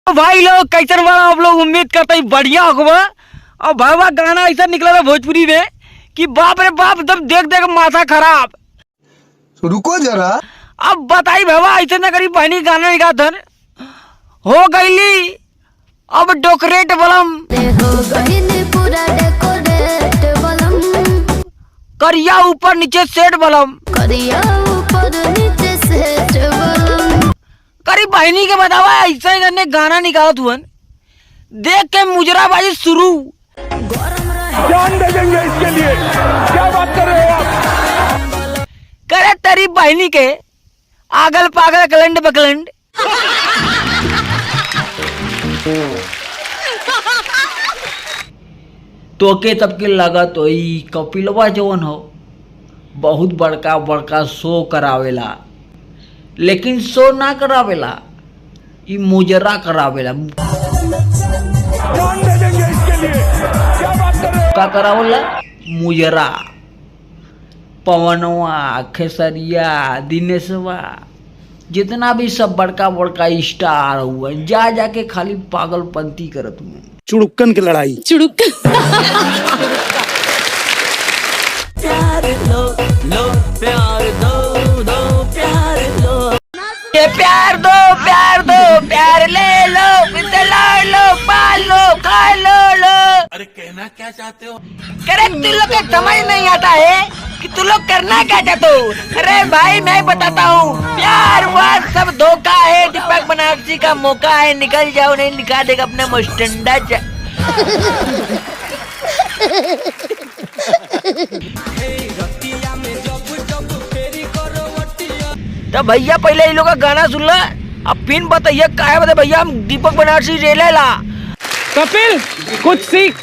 तो भाई लोग कैसन बना आप लोग, उम्मीद करते ही बढ़िया होगा। और भाई गाना ऐसा निकला था भोजपुरी में कि बाप रे बाप, एकदम देख देख माथा खराब। रुको जरा, अब बताई भावा ऐसे न करी, बहनी गाना निका धन हो गईली अब डोकरेट बलम, करिया ऊपर नीचे सेट बलम, करी बहनी के बतावा ऐसा ही करने गाना निकाला तुहन, देख के मुजराबाजी शुरू। जान दे देंगे इसके लिए, क्या बात कर रहे हो आप? करे तेरी बहनी के आगल पागल कलंड बकलंड। तो के तब के लगा तो कपिलवा जवन हो बहुत बड़का बड़का शो करावेला, लेकिन शो ना करावेला, ई मुजरा करावेला। जान दे देंगे इसके लिए, क्या बात कर रहे हो? का करावेला? मुजरा। पवनवा, खेसरिया, दिनेशवा, जितना भी सब बड़का बड़का स्टार हुआ जा जाके खाली पागलपंती करत हुए। चुड़ुक्कन की लड़ाई। चुड़ुक्कन। प्यार लो लो प्यार दो दो प्यार लो, ये प्यार दो प्यार ले लो, दिला लो, पाल लो, खा लो। अरे कहना क्या चाहते हो? करे तू लोग को समझ नहीं आता है कि तू लोग करना क्या चाहते हो? अरे भाई मैं बताता हूँ, प्यार हुआ सब धोखा है, दीपक बनारसी का मौका है, निकल जाओ नहीं निकाल देगा अपना मुस्टंडा। तो भैया पहले इन लोग का गाना सुन ला, अब फिर बताइए क्या बता भैया, हम दीपक बनारसी रेले ला। कपिल कुछ सीख।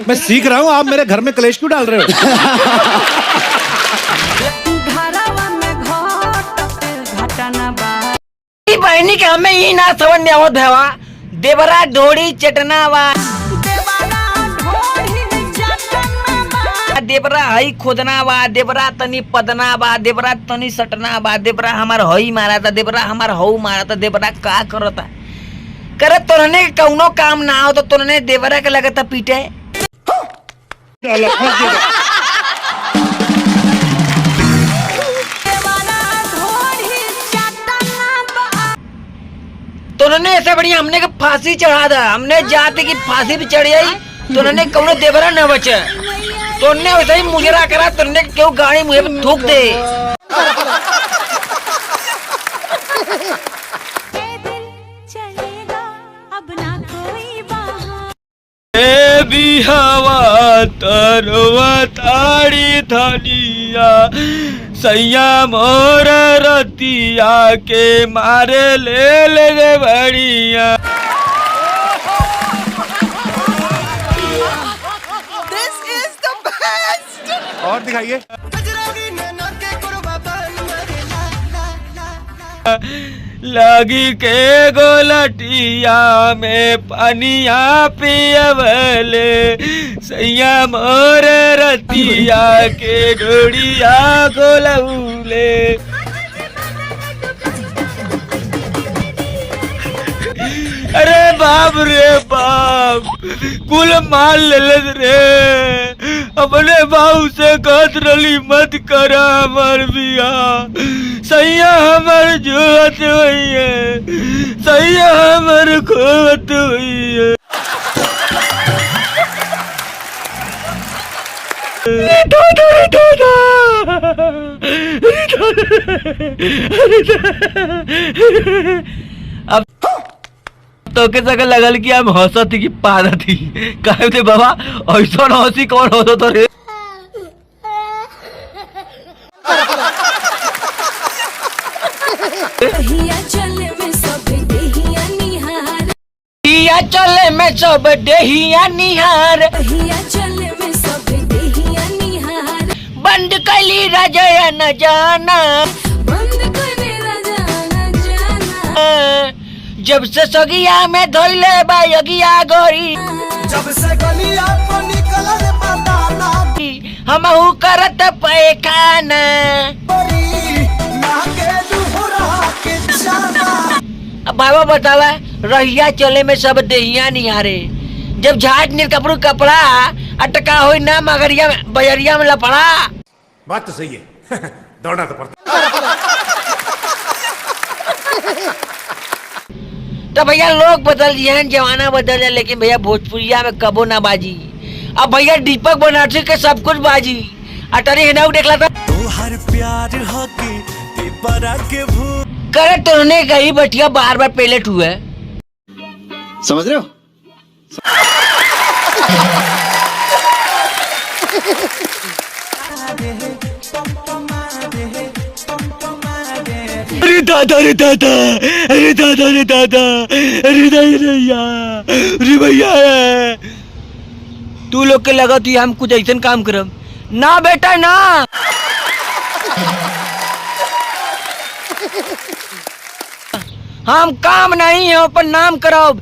मैं सीख रहा हूँ, आप मेरे घर में कलेश क्यों डाल रहे हो? बहनी के हमें ही ना समझ नहीं आवत भैया, देवरा ढोड़ी चटनावा, देवरा हई खोदना बा, देवरा तनी पदना बा, देवरा तनी सटना बा, देवरा हमार हई मारा था, देवरा हमार हऊ मारा था, देवरा का करता करे तोरने कौनो काम ना हो तो तोरने देवरा के लगता पीटे। तोरने ऐसा बढ़िया हमने के फांसी चढ़ा था, हमने जाते की फांसी भी चढ़ आई, तोरने कौनो देवरा न बचे, तोरने वैसे ही मुजरा करा, तोरने क्यों गाड़ी मुझे पे थूक दे। भी हवा तरवा ताड़ी धनिया सैया मोर रतिया के मारे ले ले बढ़िया। और दिखाइए। लगी के गोलटिया में पानिया पियवले सैया मोर रतिया के डोड़िया गोलौले। अरे बाप रे बाप, कुल माल ले रे, अपने बाबू से कहत रली मत करा हमार बिया, सैया हमार जोत हुई है, सैया हमार खोत हुई है। अब तो के जगह लगल कि हम हंसत की पारा थी, कहे थे बाबा ऐसा हंसी कौन होता तो रे। चले में सब देहिया निहार, चले में सब देहिया निहार, चले में सब देहिया निहार, बंद कली राजया न जाना, बंद करे राजा न जाना, जब से सगिया में धोइले बा यगिया गोरी, जब से गलिया को निकलल बताना, हमहू करत पैखाना, ना के दुहरा के जाना। अब बाबा बतावा रहिया चले में सब देहिया निहारे। जब झाट निर कपड़ू कपड़ा अटका हो ना मगरिया में बजरिया में लपड़ा। बात तो सही है दौड़ना तो पड़ता। तो भैया लोग बदल गए, जमाना बदल है, लेकिन भैया भोजपुरिया में कबो ना बाजी। अब भैया दीपक बनारसी के सब कुछ बाजी। अटरी है ना देखला था हर प्यार होके पेपरा के भू करे तुमने कही बटिया बार बार पेलेट हुआ है। समझ रहे हो? अरे दादा अरे दादा अरे दादा अरे दादा अरे भैया अरे भैया। तू लोग के लगा तू हम कुछ ऐसा काम करम ना बेटा ना। हम काम नहीं है पर नाम करब।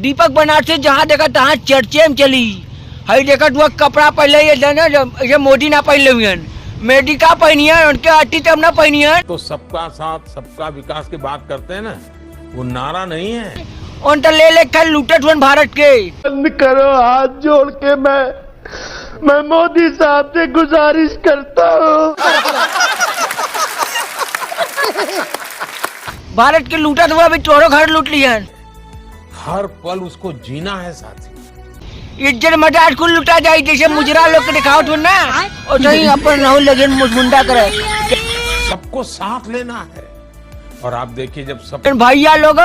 दीपक बनारसी जहाँ देखा तहाँ चर्चे में चली। हई देखा तू कपड़ा पहले ये मोदी ना पहले हुए मेडिका पहनियन उनके हट्टी तब ना पहनियन। तो सबका साथ सबका विकास की बात करते हैं ना, वो नारा नहीं है। उन तो ले खल लूटत हुन भारत के। बंद करो हाथ जोड़ के मैं मोदी साहब से गुजारिश करता हूँ। भारत के लूटत हुआ अभी तोरो घर लूट लियन। हर पल उसको जीना है साथी। इज्जत मजाज कुल लुटा जाए जैसे मुजरा लोग के दिखाओ तो ना और सही अपन रहो लगन मुंडा करे। सबको साथ लेना है और आप देखिए जब सब भैया लोग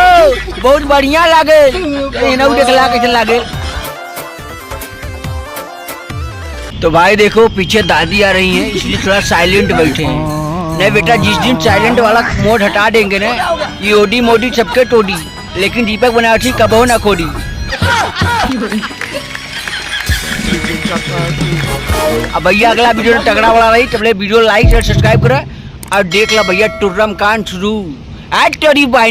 बहुत बढ़िया लागे देखला कैसे लागे। तो भाई देखो पीछे दादी आ रही है इसलिए थोड़ा साइलेंट बैठे हैं। नहीं बेटा जिस दिन साइलेंट वाला मोड हटा देंगे ना ये ओडी मोडी सबके टोडी, लेकिन दीपक बनारसी कबो ना खोडी। अब भैया अगला वीडियो तगड़ा वाला रही तब वीडियो लाइक और सब्सक्राइब करो और देख ला भैया टुर्रम कांड शुरू आज तेरी बाई।